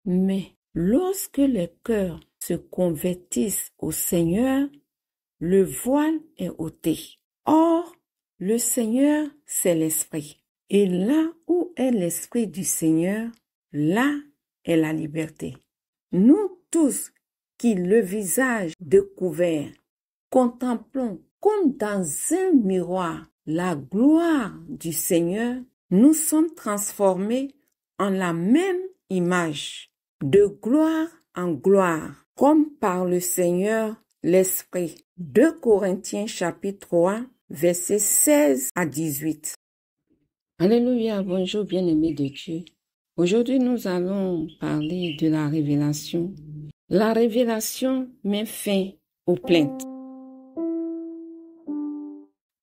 Mais lorsque les cœurs se convertissent au Seigneur, le voile est ôté. Or, le Seigneur, c'est l'Esprit. Et là où est l'Esprit du Seigneur, là est la liberté. Nous tous qui, le visage découvert, contemplons comme dans un miroir la gloire du Seigneur, nous sommes transformés en la même image, de gloire en gloire, comme par le Seigneur l'Esprit. 2 Corinthiens chapitre 3, versets 16 à 18. Alléluia, bonjour bien-aimés de Dieu. Aujourd'hui, nous allons parler de la révélation. La révélation met fin aux plaintes.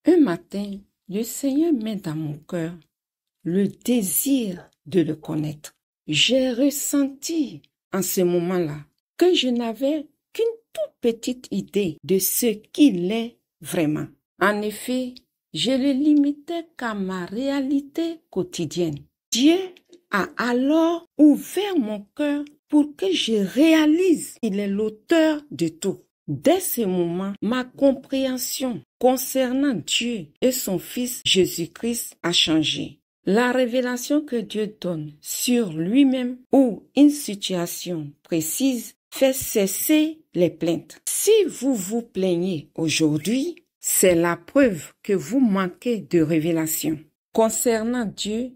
Un matin, le Seigneur met dans mon cœur le désir de le connaître. J'ai ressenti en ce moment-là que je n'avais qu'une toute petite idée de ce qu'il est vraiment. En effet, je le limitais qu'à ma réalité quotidienne. Dieu a alors ouvert mon cœur pour que je réalise qu'il est l'auteur de tout. Dès ce moment, ma compréhension concernant Dieu et son Fils Jésus-Christ a changé. La révélation que Dieu donne sur lui-même ou une situation précise fait cesser les plaintes. Si vous vous plaignez aujourd'hui, c'est la preuve que vous manquez de révélation concernant Dieu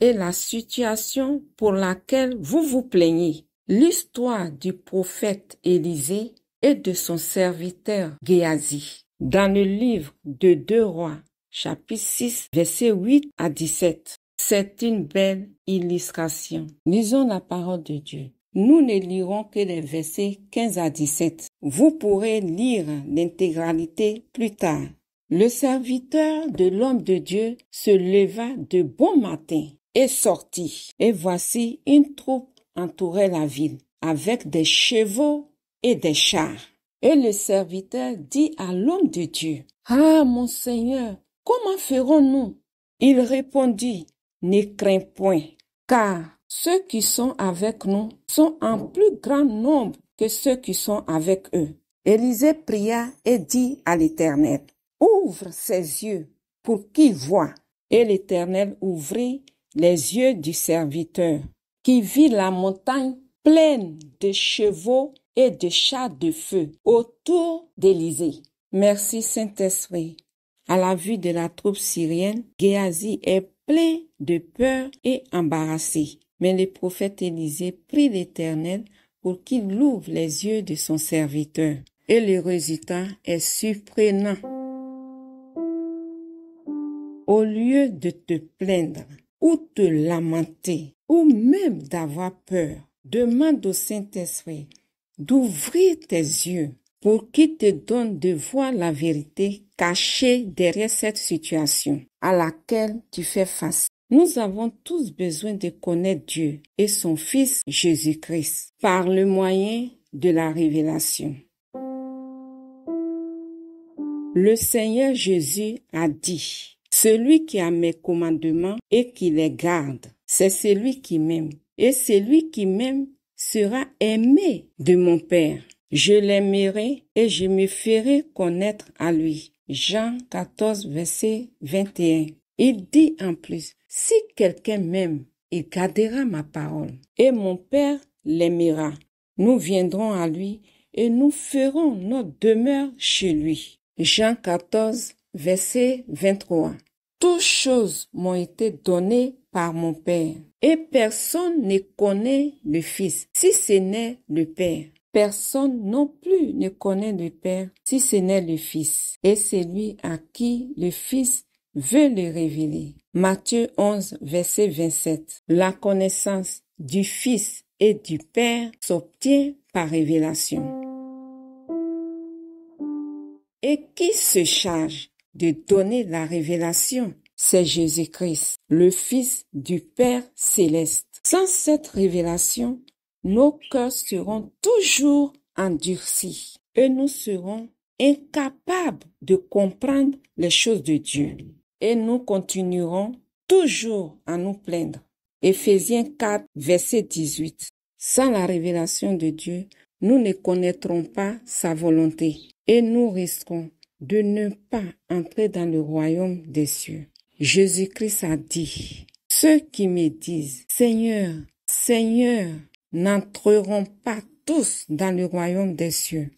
et la situation pour laquelle vous vous plaignez. L'histoire du prophète Élisée et de son serviteur Géasi. Dans le livre de 2 Rois, chapitre 6, versets 8 à 17. C'est une belle illustration. Lisons la parole de Dieu. Nous ne lirons que les versets 15 à 17. Vous pourrez lire l'intégralité plus tard. Le serviteur de l'homme de Dieu se leva de bon matin et sortit. Et voici une troupe entourait la ville avec des chevaux et des chars. Et le serviteur dit à l'homme de Dieu, « Ah, mon Seigneur, comment ferons-nous » Il répondit, « Ne crains point, car ceux qui sont avec nous sont en plus grand nombre que ceux qui sont avec eux. » Élisée pria et dit à l'Éternel, « Ouvre ses yeux pour qu'il voie. » Et l'Éternel ouvrit les yeux du serviteur, qui vit la montagne pleine de chevaux et de chars de feu autour d'Élisée. Merci Saint-Esprit. À la vue de la troupe syrienne, Géasi est plein de peur et embarrassé. Mais le prophète Élisée prie l'Éternel pour qu'il ouvre les yeux de son serviteur. Et le résultat est surprenant. Au lieu de te plaindre ou te lamenter ou même d'avoir peur, demande au Saint-Esprit d'ouvrir tes yeux pour qu'il te donne de voir la vérité cachée derrière cette situation à laquelle tu fais face. Nous avons tous besoin de connaître Dieu et son Fils Jésus-Christ par le moyen de la révélation. Le Seigneur Jésus a dit, « Celui qui a mes commandements et qui les garde, c'est celui qui m'aime. Et celui qui m'aime sera aimé de mon Père. Je l'aimerai et je me ferai connaître à lui. » Jean 14, verset 21. Il dit en plus, « Si quelqu'un m'aime, il gardera ma parole. Et mon Père l'aimera. Nous viendrons à lui et nous ferons notre demeure chez lui. » Jean 14, verset 23. Toutes choses m'ont été données par mon Père, et personne ne connaît le Fils, si ce n'est le Père. Personne non plus ne connaît le Père, si ce n'est le Fils, et celui à qui le Fils veut le révéler. Matthieu 11, verset 27. La connaissance du Fils et du Père s'obtient par révélation. Et qui se charge de donner la révélation? C'est Jésus-Christ, le Fils du Père céleste. Sans cette révélation, nos cœurs seront toujours endurcis et nous serons incapables de comprendre les choses de Dieu. Et nous continuerons toujours à nous plaindre. Éphésiens 4, verset 18. Sans la révélation de Dieu, nous ne connaîtrons pas sa volonté et nous risquons de ne pas entrer dans le royaume des cieux. Jésus-Christ a dit, « Ceux qui me disent, Seigneur, Seigneur, n'entreront pas tous dans le royaume des cieux,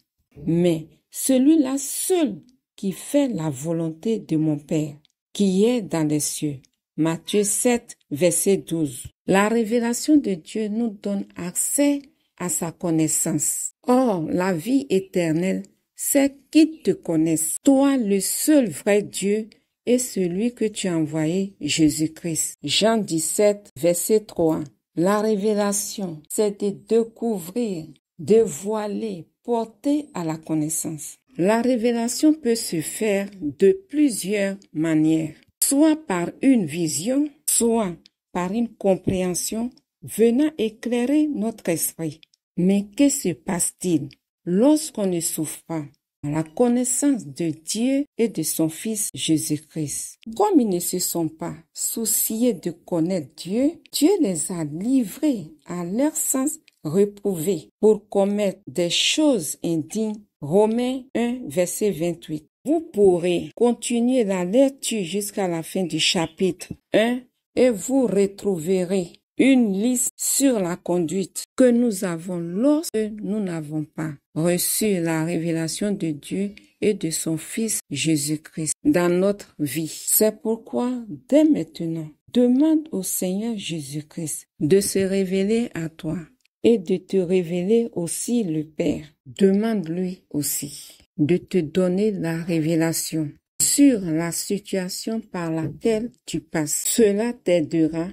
mais celui-là seul qui fait la volonté de mon Père, qui est dans les cieux. » Matthieu 7, verset 12. La révélation de Dieu nous donne accès à sa connaissance. Or, la vie éternelle, c'est qu'ils te connaissent, toi le seul vrai Dieu et celui que tu as envoyé, Jésus-Christ. Jean 17, verset 3. La révélation, c'est de découvrir, dévoiler, porter à la connaissance. La révélation peut se faire de plusieurs manières, soit par une vision, soit par une compréhension venant éclairer notre esprit. Mais que se passe-t-il lorsqu'on ne souffre pas à la connaissance de Dieu et de son Fils Jésus-Christ? Comme ils ne se sont pas souciés de connaître Dieu, Dieu les a livrés à leur sens réprouvé pour commettre des choses indignes. Romains 1, verset 28. Vous pourrez continuer la lecture jusqu'à la fin du chapitre 1 et vous retrouverez une liste sur la conduite que nous avons lorsque nous n'avons pas reçu la révélation de Dieu et de son Fils Jésus-Christ dans notre vie. C'est pourquoi, dès maintenant, demande au Seigneur Jésus-Christ de se révéler à toi et de te révéler aussi le Père. Demande-lui aussi de te donner la révélation sur la situation par laquelle tu passes. Cela t'aidera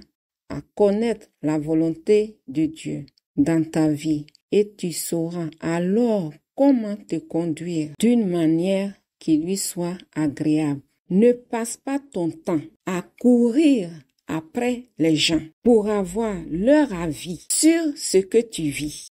à connaître la volonté de Dieu dans ta vie et tu sauras alors comment te conduire d'une manière qui lui soit agréable. Ne passe pas ton temps à courir après les gens pour avoir leur avis sur ce que tu vis.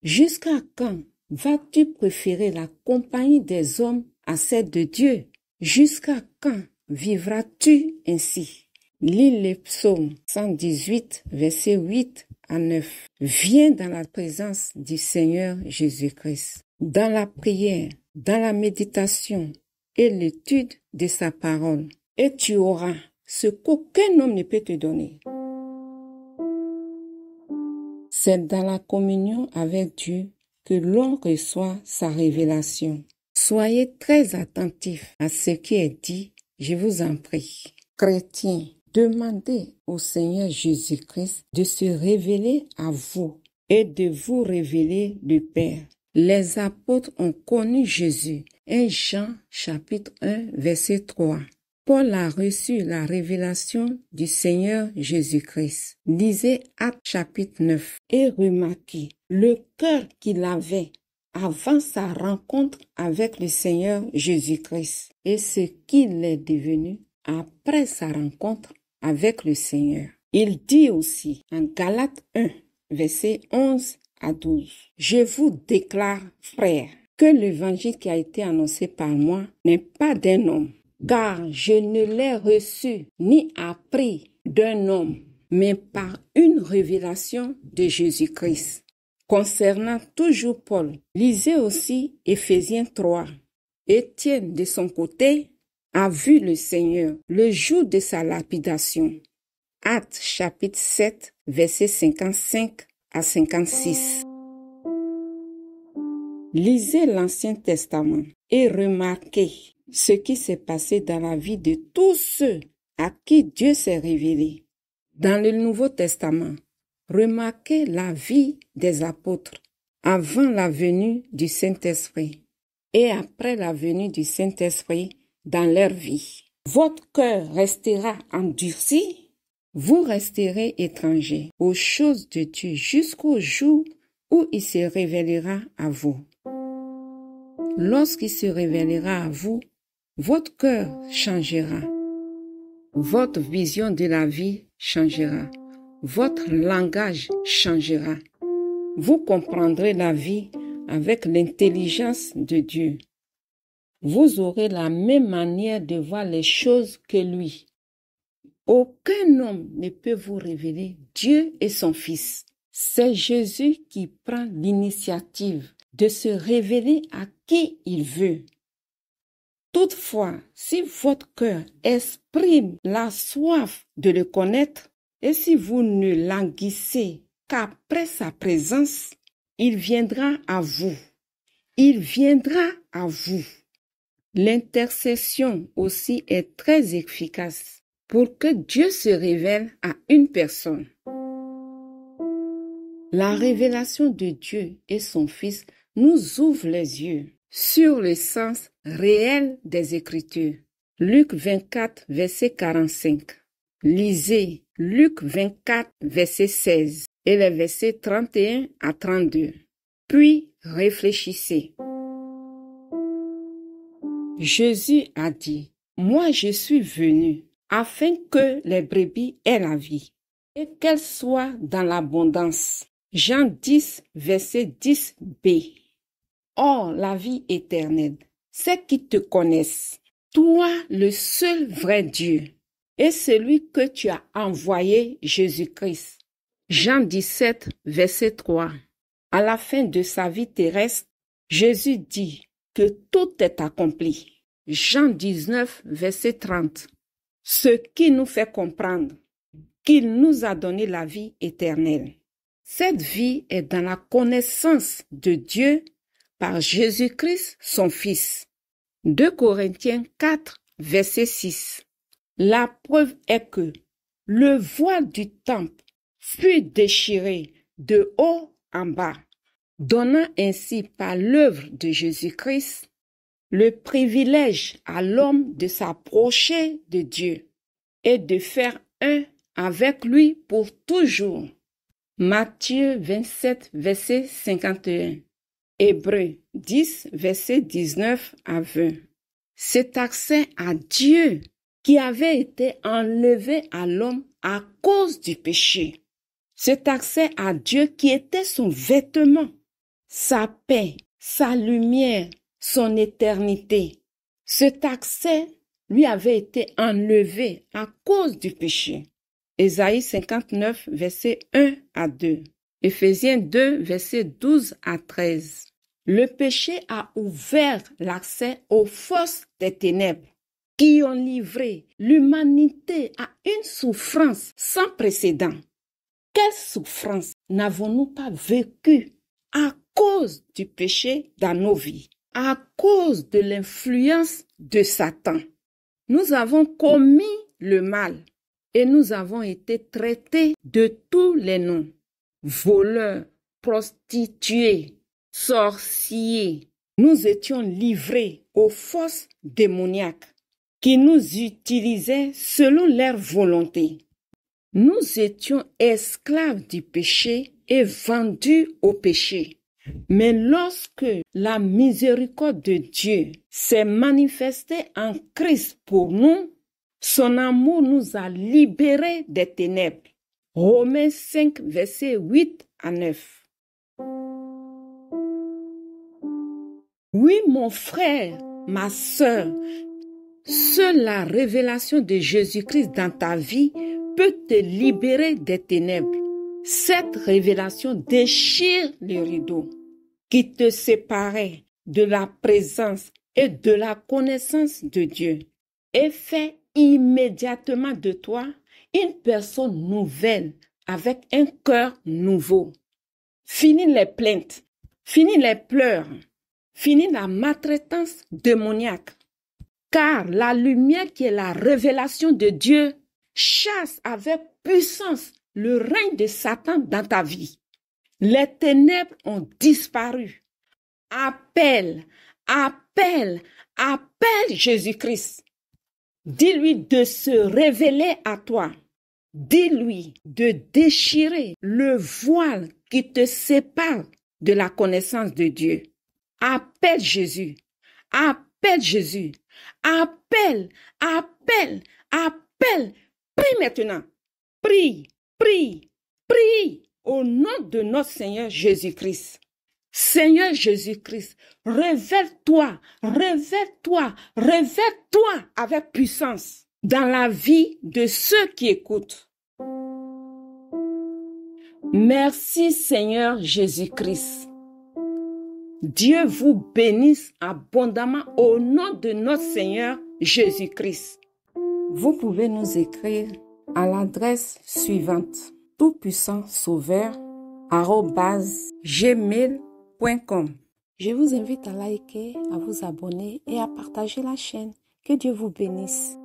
Jusqu'à quand vas-tu préférer la compagnie des hommes à celle de Dieu? Jusqu'à quand vivras-tu ainsi? Lis le psaume 118, versets 8 à 9. Viens dans la présence du Seigneur Jésus-Christ, dans la prière, dans la méditation et l'étude de sa parole, et tu auras ce qu'aucun homme ne peut te donner. C'est dans la communion avec Dieu que l'on reçoit sa révélation. Soyez très attentifs à ce qui est dit, je vous en prie. Chrétiens, demandez au Seigneur Jésus-Christ de se révéler à vous et de vous révéler le Père. Les apôtres ont connu Jésus. 1 Jean chapitre 1 verset 3. Paul a reçu la révélation du Seigneur Jésus-Christ. Lisez Actes chapitre 9 et remarquez le cœur qu'il avait avant sa rencontre avec le Seigneur Jésus-Christ et ce qu'il est devenu après sa rencontre avec le Seigneur. Il dit aussi en Galates 1, versets 11 à 12. Je vous déclare, frères, que l'évangile qui a été annoncé par moi n'est pas d'un homme, car je ne l'ai reçu ni appris d'un homme, mais par une révélation de Jésus-Christ. Concernant toujours Paul, lisez aussi Éphésiens 3. Étienne, de son côté, a vu le Seigneur le jour de sa lapidation. Actes chapitre 7, versets 55 à 56. Lisez l'Ancien Testament et remarquez ce qui s'est passé dans la vie de tous ceux à qui Dieu s'est révélé. Dans le Nouveau Testament, remarquez la vie des apôtres avant la venue du Saint-Esprit et après la venue du Saint-Esprit dans leur vie. Votre cœur restera endurci, vous resterez étrangers aux choses de Dieu jusqu'au jour où il se révélera à vous. Lorsqu'il se révélera à vous, votre cœur changera, votre vision de la vie changera, votre langage changera. Vous comprendrez la vie avec l'intelligence de Dieu. Vous aurez la même manière de voir les choses que lui. Aucun homme ne peut vous révéler Dieu et son Fils. C'est Jésus qui prend l'initiative de se révéler à qui il veut. Toutefois, si votre cœur exprime la soif de le connaître et si vous ne languissez qu'après sa présence, il viendra à vous. Il viendra à vous. L'intercession aussi est très efficace pour que Dieu se révèle à une personne. La révélation de Dieu et son Fils nous ouvre les yeux sur le sens réel des Écritures. Luc 24, verset 45. Lisez Luc 24, verset 16 et les versets 31 à 32. Puis réfléchissez. Jésus a dit, « Moi je suis venu afin que les brebis aient la vie et qu'elles soient dans l'abondance. » Jean 10, verset 10b. Or, la vie éternelle, c'est qu'ils te connaissent, toi le seul vrai Dieu, et celui que tu as envoyé, Jésus-Christ. Jean 17, verset 3. À la fin de sa vie terrestre, Jésus dit que tout est accompli. Jean 19, verset 30. Ce qui nous fait comprendre qu'il nous a donné la vie éternelle. Cette vie est dans la connaissance de Dieu par Jésus-Christ, son Fils. 2 Corinthiens 4, verset 6. La preuve est que le voile du temple fut déchiré de haut en bas, donnant ainsi par l'œuvre de Jésus-Christ le privilège à l'homme de s'approcher de Dieu et de faire un avec lui pour toujours. Matthieu 27, verset 51. Hébreux 10, verset 19 à 20. Cet accès à Dieu qui avait été enlevé à l'homme à cause du péché. Cet accès à Dieu qui était son vêtement, sa paix, sa lumière, son éternité. Cet accès lui avait été enlevé à cause du péché. Ésaïe 59, verset 1 à 2. Éphésiens 2, verset 12 à 13. Le péché a ouvert l'accès aux forces des ténèbres qui ont livré l'humanité à une souffrance sans précédent. Quelle souffrance n'avons-nous pas vécue à cause du péché dans nos vies, à cause de l'influence de Satan? Nous avons commis le mal et nous avons été traités de tous les noms. Voleurs, prostituées, sorciers. Nous étions livrés aux forces démoniaques qui nous utilisaient selon leur volonté. Nous étions esclaves du péché et vendus au péché. Mais lorsque la miséricorde de Dieu s'est manifestée en Christ pour nous, son amour nous a libérés des ténèbres. Romains 5, versets 8 à 9. Oui, mon frère, ma sœur, seule la révélation de Jésus-Christ dans ta vie peut te libérer des ténèbres. Cette révélation déchire les rideaux qui te séparaient de la présence et de la connaissance de Dieu et fait immédiatement de toi une personne nouvelle avec un cœur nouveau. Fini les plaintes, fini les pleurs, fini la maltraitance démoniaque. Car la lumière qui est la révélation de Dieu chasse avec puissance le règne de Satan dans ta vie. Les ténèbres ont disparu. Appelle, appelle, appelle Jésus-Christ. Dis-lui de se révéler à toi. Dis-lui de déchirer le voile qui te sépare de la connaissance de Dieu. Appelle Jésus. Appelle Jésus. Appelle, appelle, appelle. Prie maintenant. Prie, prie, prie au nom de notre Seigneur Jésus-Christ. Seigneur Jésus-Christ, révèle-toi, révèle-toi, révèle-toi avec puissance dans la vie de ceux qui écoutent. Merci Seigneur Jésus-Christ. Dieu vous bénisse abondamment au nom de notre Seigneur Jésus-Christ. Vous pouvez nous écrire à l'adresse suivante: toutpuissantsauveur@gmail.com. Je vous invite à liker, à vous abonner et à partager la chaîne. Que Dieu vous bénisse.